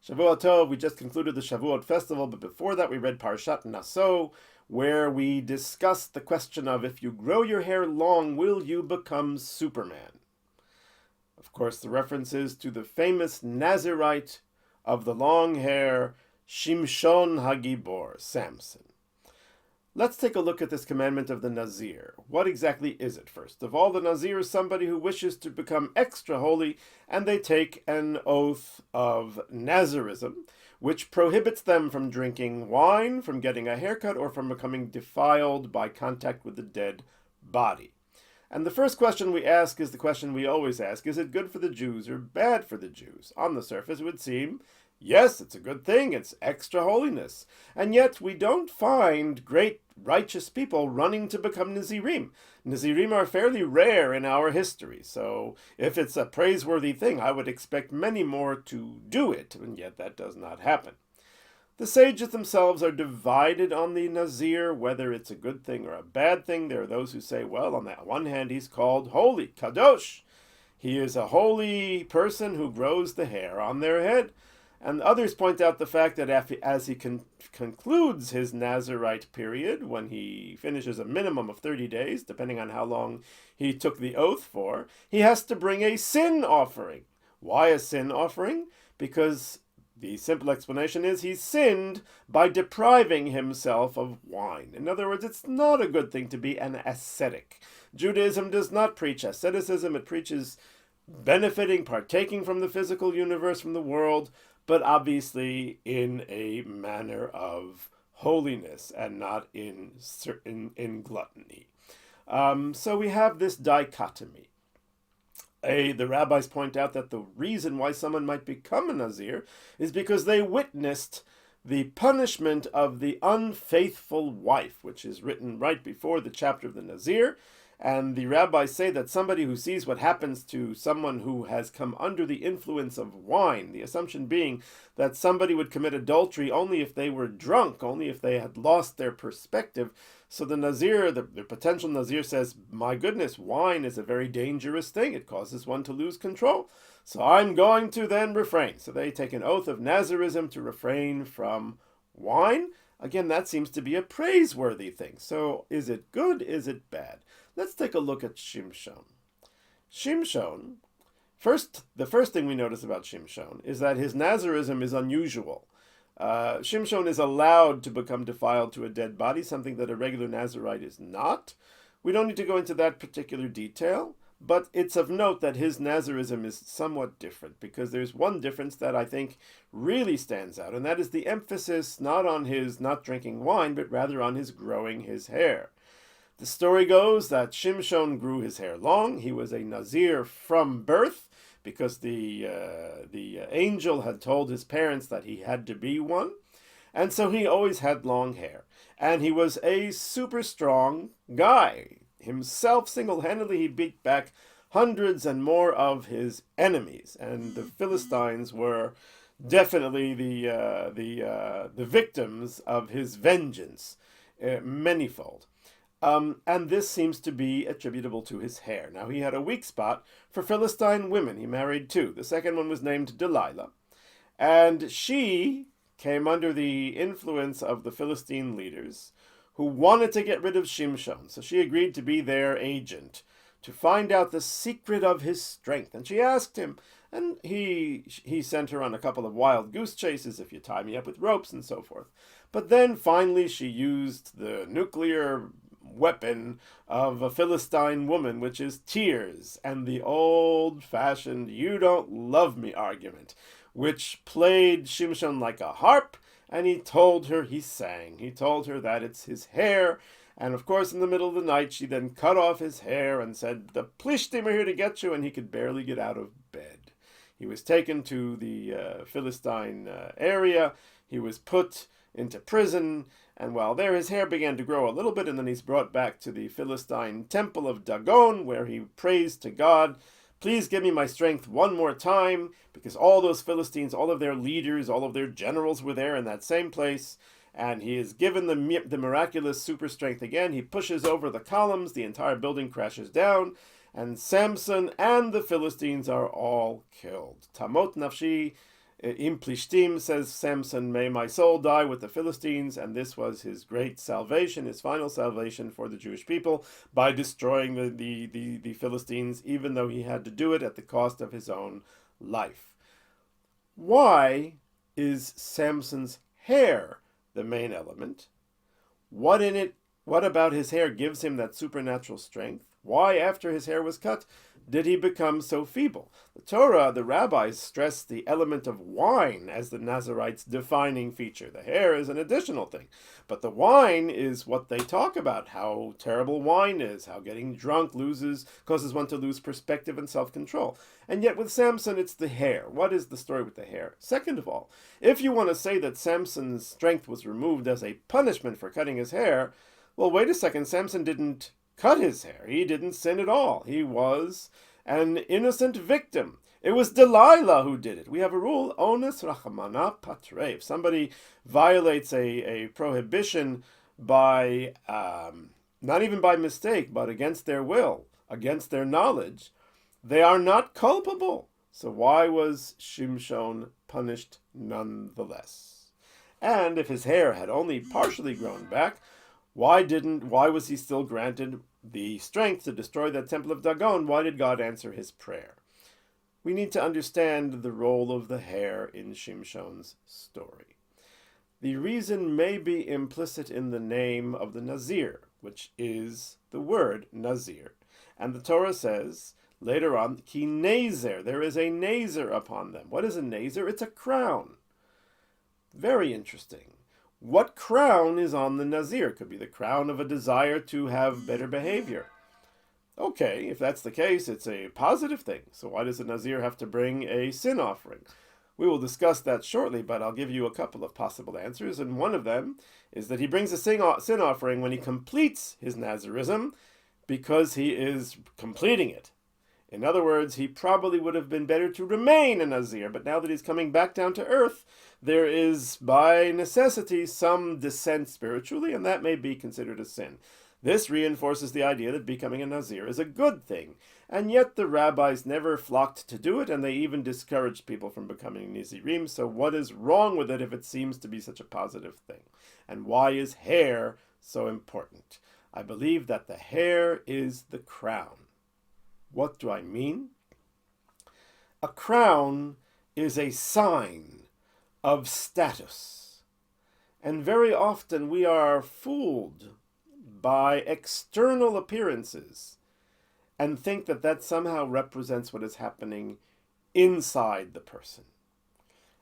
Shavuot Tov, we just concluded the Shavuot festival, but before that we read Parashat Naso, where we discussed the question of if you grow your hair long, will you become Superman? Of course, the reference is to the famous Nazirite of the long hair, Shimshon Hagibor, Samson. Let's take a look at this commandment of the Nazir. What exactly is it? First of all, the Nazir is somebody who wishes to become extra holy, and they take an oath of Nazirism, which prohibits them from drinking wine, from getting a haircut, or from becoming defiled by contact with the dead body. And the first question we ask is the question we always ask: is it good for the Jews or bad for the Jews? On the surface, it would seem yes, it's a good thing, it's extra holiness. And yet we don't find great righteous people running to become Nazirim. Nazirim are fairly rare in our history, so if it's a praiseworthy thing, I would expect many more to do it, and yet that does not happen. The sages themselves are divided on the Nazir, whether it's a good thing or a bad thing. There are those who say, well, on that one hand, he's called holy, kadosh. He is a holy person who grows the hair on their head. And others point out the fact that as he concludes his Nazirite period, when he finishes a minimum of 30 days, depending on how long he took the oath for, he has to bring a sin offering. Why a sin offering? Because the simple explanation is he sinned by depriving himself of wine. In other words, it's not a good thing to be an ascetic. Judaism does not preach asceticism. It preaches benefiting, partaking from the physical universe, from the world, but obviously in a manner of holiness and not in gluttony. So we have this dichotomy. The rabbis point out that the reason why someone might become a Nazir is because they witnessed the punishment of the unfaithful wife, which is written right before the chapter of the Nazir. And the rabbis say that somebody who sees what happens to someone who has come under the influence of wine, the assumption being that somebody would commit adultery only if they were drunk, only if they had lost their perspective. So the Nazir, the potential Nazir says, my goodness, wine is a very dangerous thing. It causes one to lose control. So I'm going to then refrain. So they take an oath of Nazirism to refrain from wine. Again, that seems to be a praiseworthy thing. So is it good? Is it bad? Let's take a look at Shimshon. Shimshon, the first thing we notice about Shimshon is that his Nazirism is unusual. Shimshon is allowed to become defiled to a dead body, something that a regular Nazirite is not. We don't need to go into that particular detail, but it's of note that his Nazirism is somewhat different, because there's one difference that I think really stands out, and that is the emphasis not on his not drinking wine, but rather on his growing his hair. The story goes that Shimshon grew his hair long. He was a Nazir from birth because the angel had told his parents that he had to be one. And so he always had long hair. And he was a super strong guy. Himself, single-handedly, he beat back hundreds and more of his enemies. And the Philistines were definitely the victims of his vengeance, manyfold. And this seems to be attributable to his hair. Now, he had a weak spot for Philistine women. He married two. The second one was named Delilah. And she came under the influence of the Philistine leaders who wanted to get rid of Shimshon. So she agreed to be their agent to find out the secret of his strength. And she asked him, and he sent her on a couple of wild goose chases, if you tie me up with ropes and so forth. But then finally she used the nuclear weapon of a Philistine woman, which is tears, and the old-fashioned "you don't love me" argument, which played Shimshon like a harp, and he told her, he sang, he told her that it's his hair, and of course in the middle of the night she then cut off his hair and said, the Plishtim are here to get you, and he could barely get out of bed. He was taken to the Philistine area, he was put into prison, and while there his hair began to grow a little bit, and then he's brought back to the Philistine temple of Dagon, where he prays to God, please give me my strength one more time, because all those Philistines, all of their leaders, all of their generals were there in that same place, and he is given the miraculous super strength again. He pushes over the columns, the entire building crashes down, and Samson and the Philistines are all killed. Tamot nafshi Im plishtim, says Samson, may my soul die with the Philistines, and this was his great salvation, his final salvation for the Jewish people, by destroying the Philistines, even though he had to do it at the cost of his own life. Why is Samson's hair the main element? What about his hair gives him that supernatural strength? Why, after his hair was cut, did he become so feeble? The Torah, the rabbis, stress the element of wine as the Nazarite's defining feature. The hair is an additional thing. But the wine is what they talk about, how terrible wine is, how getting drunk causes one to lose perspective and self-control. And yet with Samson, it's the hair. What is the story with the hair? Second of all, if you want to say that Samson's strength was removed as a punishment for cutting his hair, well, wait a second, Samson didn't cut his hair. He didn't sin at all. He was an innocent victim. It was Delilah who did it. We have a rule, onus rachamana patre. If somebody violates a prohibition by, not even by mistake, but against their will, against their knowledge, they are not culpable. So why was Shimshon punished nonetheless? And if his hair had only partially grown back, why was he still granted the strength to destroy that temple of Dagon? Why did God answer his prayer? We need to understand the role of the hair in Shimshon's story. The reason may be implicit in the name of the nazir, which is the word nazir. And the Torah says later on, ki nazir, there is a nazir upon them. What is a nazir? It's a crown. Very interesting. What crown is on the nazir? It could be the crown of a desire to have better behavior. Okay, if that's the case, it's a positive thing. So why does the nazir have to bring a sin offering? We will discuss that shortly, but I'll give you a couple of possible answers, and one of them is that he brings a sin offering when he completes his nazirism because he is completing it. In other words, he probably would have been better to remain a nazir, but now that he's coming back down to earth, there is, by necessity, some descent spiritually, and that may be considered a sin. This reinforces the idea that becoming a nazir is a good thing, and yet the rabbis never flocked to do it, and they even discouraged people from becoming nazirim. So what is wrong with it if it seems to be such a positive thing? And why is hair so important? I believe that the hair is the crown. What do I mean? A crown is a sign of status. And very often we are fooled by external appearances and think that that somehow represents what is happening inside the person.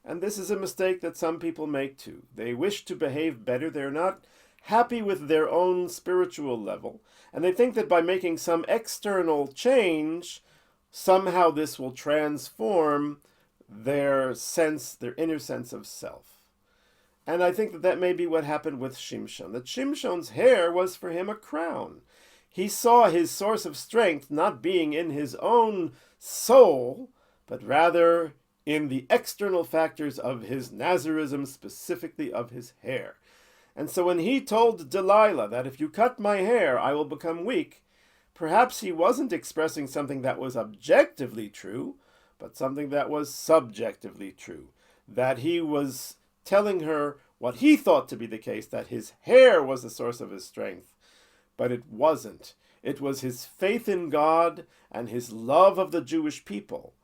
And this is a mistake that some people make too. They wish to behave better. They're not happy with their own spiritual level. And they think that by making some external change, somehow this will transform their inner sense of self. And I think that may be what happened with Shimshon. That Shimshon's hair was for him a crown. He saw his source of strength not being in his own soul, but rather in the external factors of his Nazirism, specifically of his hair. And so when he told Delilah that if you cut my hair, I will become weak, perhaps he wasn't expressing something that was objectively true, but something that was subjectively true. That he was telling her what he thought to be the case, that his hair was the source of his strength. But it wasn't. It was his faith in God and his love of the Jewish people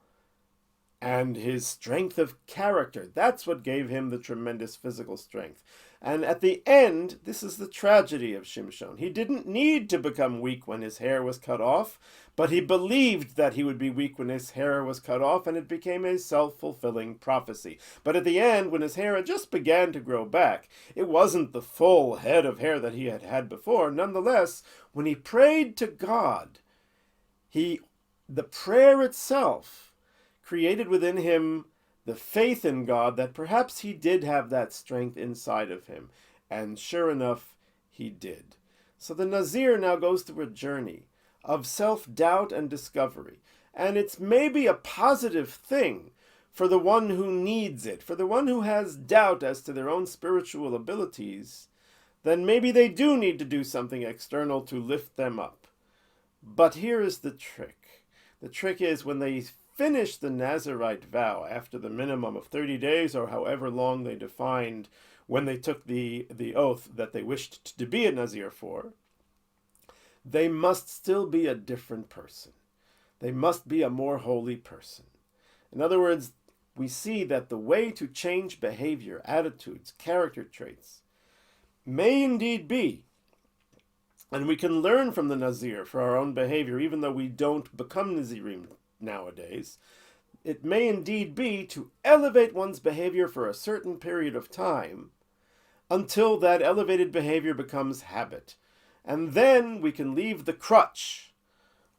and his strength of character. That's what gave him the tremendous physical strength. And at the end, this is the tragedy of Shimshon. He didn't need to become weak when his hair was cut off, but he believed that he would be weak when his hair was cut off, and it became a self-fulfilling prophecy. But at the end, when his hair had just began to grow back, it wasn't the full head of hair that he had had before. Nonetheless, when he prayed to God, the prayer itself created within him the faith in God that perhaps he did have that strength inside of him. And sure enough, he did. So the Nazir now goes through a journey of self-doubt and discovery. And it's maybe a positive thing for the one who needs it, for the one who has doubt as to their own spiritual abilities. Then maybe they do need to do something external to lift them up. But here is the trick. The trick is when they finish the Nazirite vow after the minimum of 30 days, or however long they defined when they took the oath that they wished to be a Nazir for, they must still be a different person. They must be a more holy person. In other words, we see that the way to change behavior, attitudes, character traits may indeed be, and we can learn from the Nazir for our own behavior, even though we don't become Nazirim nowadays. It may indeed be to elevate one's behavior for a certain period of time until that elevated behavior becomes habit. And then we can leave the crutch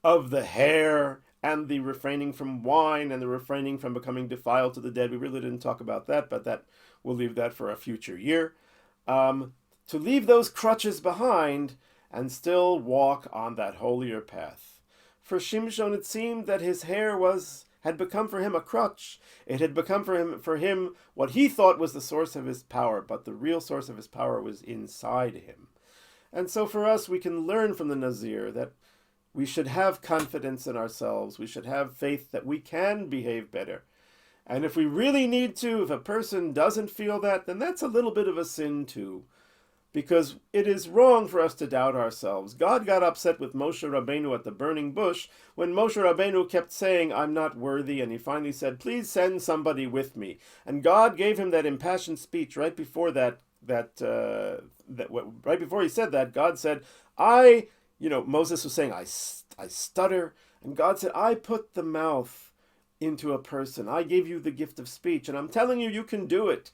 of the hair and the refraining from wine and the refraining from becoming defiled to the dead. We really didn't talk about that, but we'll leave that for a future year. To leave those crutches behind and still walk on that holier path. For Shimshon, it seemed that his hair had become for him a crutch. It had become for him what he thought was the source of his power, but the real source of his power was inside him. And so for us, we can learn from the Nazir that we should have confidence in ourselves. We should have faith that we can behave better. And if we really need to, if a person doesn't feel that, then that's a little bit of a sin too. Because it is wrong for us to doubt ourselves. God got upset with Moshe Rabbeinu at the burning bush when Moshe Rabbeinu kept saying, I'm not worthy, and he finally said, please send somebody with me. And God gave him that impassioned speech right before right before he said that, God said, Moses was saying, I stutter, and God said, I put the mouth into a person. I gave you the gift of speech, and I'm telling you, you can do it.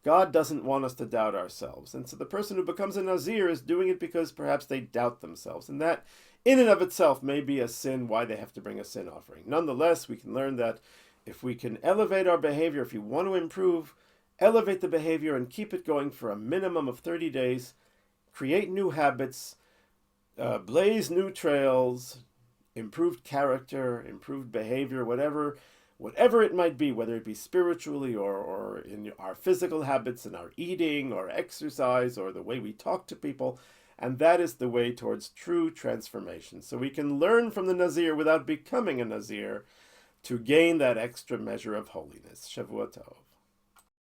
God doesn't want us to doubt ourselves. And so the person who becomes a Nazir is doing it because perhaps they doubt themselves. And that, in and of itself, may be a sin, why they have to bring a sin offering. Nonetheless, we can learn that if we can elevate our behavior, if you want to improve, elevate the behavior and keep it going for a minimum of 30 days, create new habits, blaze new trails, improved character, improved behavior, whatever it might be, whether it be spiritually or in our physical habits, in our eating or exercise or the way we talk to people. And that is the way towards true transformation. So we can learn from the Nazir without becoming a Nazir to gain that extra measure of holiness. Shavua Tov.